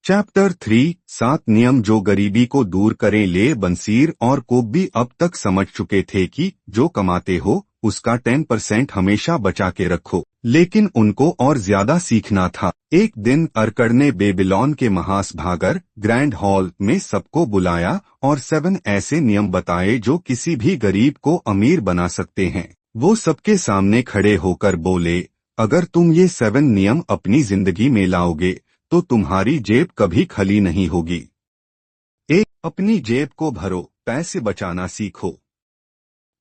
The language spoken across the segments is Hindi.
चैप्टर 3 7 नियम जो गरीबी को दूर करें। ले बंसीर और कोब्बी अब तक समझ चुके थे कि जो कमाते हो उसका 10% हमेशा बचा के रखो, लेकिन उनको और ज्यादा सीखना था। एक दिन अर्कड़ ने बेबीलोन के महासभागार ग्रैंड हॉल में सबको बुलाया और 7 ऐसे नियम बताए जो किसी भी गरीब को अमीर बना सकते हैं। वो सबके सामने खड़े होकर बोले, अगर तुम ये 7 नियम अपनी जिंदगी में लाओगे तो तुम्हारी जेब कभी खाली नहीं होगी। 1 अपनी जेब को भरो, पैसे बचाना सीखो।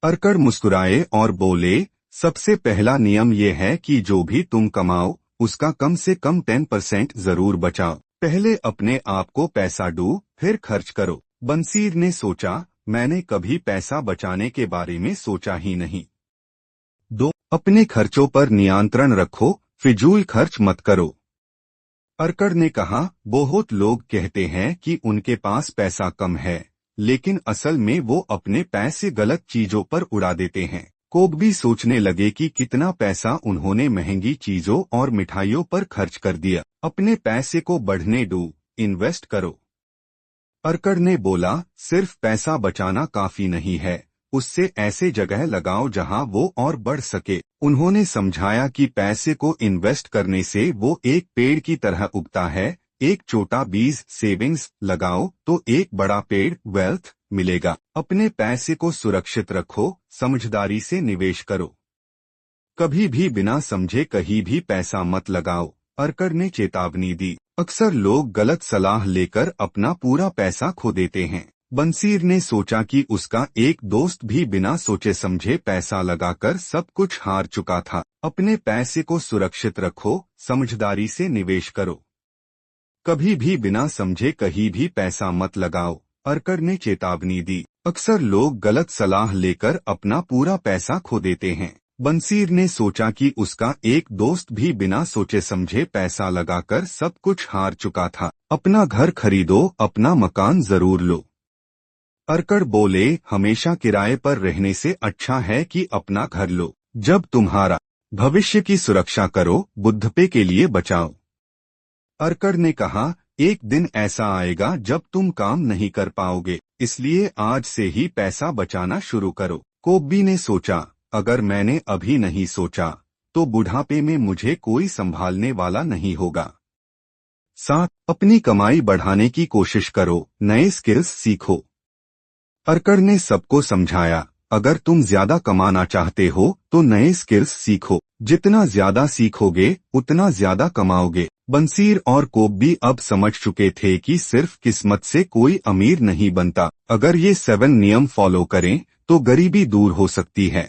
अर्कड़ मुस्कुराए और बोले, सबसे पहला नियम ये है कि जो भी तुम कमाओ उसका कम से कम 10% जरूर बचाओ। पहले अपने आप को पैसा दो, फिर खर्च करो। बंसीर ने सोचा, मैंने कभी पैसा बचाने के बारे में सोचा ही नहीं। 2 अपने खर्चों पर नियंत्रण रखो, फिजूल खर्च मत करो। अर्कड़ ने कहा, बहुत लोग कहते हैं कि उनके पास पैसा कम है, लेकिन असल में वो अपने पैसे गलत चीजों पर उड़ा देते हैं। कोब्बी सोचने लगे कि कितना पैसा उन्होंने महंगी चीजों और मिठाइयों पर खर्च कर दिया। अपने पैसे को बढ़ने दो, इन्वेस्ट करो। अर्कड़ ने बोला, सिर्फ पैसा बचाना काफी नहीं है, उससे ऐसे जगह लगाओ जहां वो और बढ़ सके। उन्होंने समझाया कि पैसे को इन्वेस्ट करने से वो एक पेड़ की तरह उगता है। एक छोटा बीज सेविंग्स लगाओ तो एक बड़ा पेड़ वेल्थ मिलेगा। अपने पैसे को सुरक्षित रखो, समझदारी से निवेश करो। कभी भी बिना समझे कहीं भी पैसा मत लगाओ, अर्कड़ ने चेतावनी दी। अक्सर लोग गलत सलाह लेकर अपना पूरा पैसा खो देते हैं। बंसीर ने सोचा कि उसका एक दोस्त भी बिना सोचे समझे पैसा लगाकर सब कुछ हार चुका था। अपने पैसे को सुरक्षित रखो, समझदारी से निवेश करो। कभी भी बिना समझे कहीं भी पैसा मत लगाओ, अर्कड़ ने चेतावनी दी। अक्सर लोग गलत सलाह लेकर अपना पूरा पैसा खो देते हैं। बंसीर ने सोचा कि उसका एक दोस्त भी बिना सोचे समझे पैसा लगाकर सब कुछ हार चुका था। अपना घर खरीदो, अपना मकान जरूर लो। अर्कड़ बोले, हमेशा किराए पर रहने से अच्छा है कि अपना घर लो। जब तुम्हारा भविष्य की सुरक्षा करो, बुढ़ापे के लिए बचाओ। अर्कड़ ने कहा, एक दिन ऐसा आएगा जब तुम काम नहीं कर पाओगे, इसलिए आज से ही पैसा बचाना शुरू करो। कोब्बी ने सोचा, अगर मैंने अभी नहीं सोचा तो बुढ़ापे में मुझे कोई संभालने वाला नहीं होगा। 7 अपनी कमाई बढ़ाने की कोशिश करो, नए स्किल्स सीखो। अर्कड़ ने सबको समझाया, अगर तुम ज्यादा कमाना चाहते हो तो नए स्किल्स सीखो। जितना ज्यादा सीखोगे उतना ज्यादा कमाओगे। बंसीर और कोब्बी अब समझ चुके थे कि सिर्फ किस्मत से कोई अमीर नहीं बनता। अगर ये 7 नियम फॉलो करें तो गरीबी दूर हो सकती है।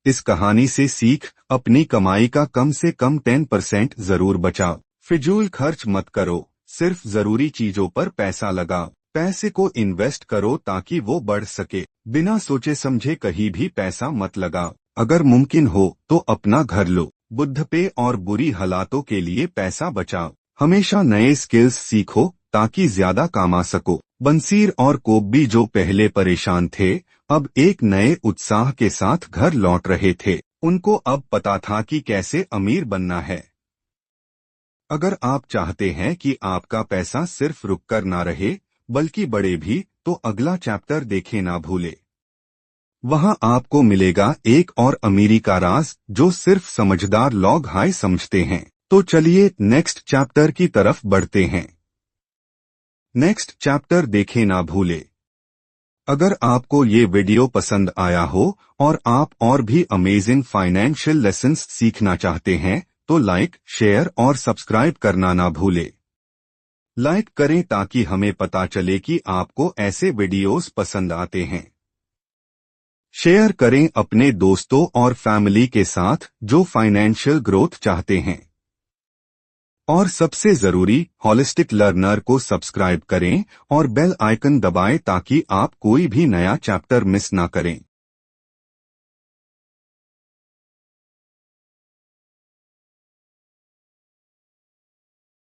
इस कहानी से सीख, अपनी कमाई का कम से कम 10% जरूर बचाओ। फिजूल खर्च मत करो, सिर्फ जरूरी चीजों पर पैसा लगाओ। पैसे को इन्वेस्ट करो ताकि वो बढ़ सके। बिना सोचे समझे कहीं भी पैसा मत लगाओ। अगर मुमकिन हो तो अपना घर लो। बुढ़ापे और बुरी हालातों के लिए पैसा बचाओ। हमेशा नए स्किल्स सीखो ताकि ज्यादा कमा सको। बंसीर और कोब्बी जो पहले परेशान थे, अब एक नए उत्साह के साथ घर लौट रहे थे। उनको अब पता था कि कैसे अमीर बनना है। अगर आप चाहते हैं कि आपका पैसा सिर्फ रुककर ना रहे बल्कि बढ़े भी, तो अगला चैप्टर देखें ना भूले। वहां आपको मिलेगा एक और अमीरी का राज जो सिर्फ समझदार लोग हाय समझते हैं। तो चलिए नेक्स्ट चैप्टर की तरफ बढ़ते हैं। नेक्स्ट चैप्टर देखें ना भूले। अगर आपको ये वीडियो पसंद आया हो और आप और भी अमेजिंग फाइनेंशियल लेसन्स सीखना चाहते हैं तो लाइक, शेयर और सब्सक्राइब करना ना भूले। लाइक करें ताकि हमें पता चले कि आपको ऐसे वीडियोस पसंद आते हैं। शेयर करें अपने दोस्तों और फैमिली के साथ जो फाइनेंशियल ग्रोथ चाहते हैं। और सबसे जरूरी, होलिस्टिक लर्नर को सब्सक्राइब करें और बेल आइकन दबाएं ताकि आप कोई भी नया चैप्टर मिस ना करें।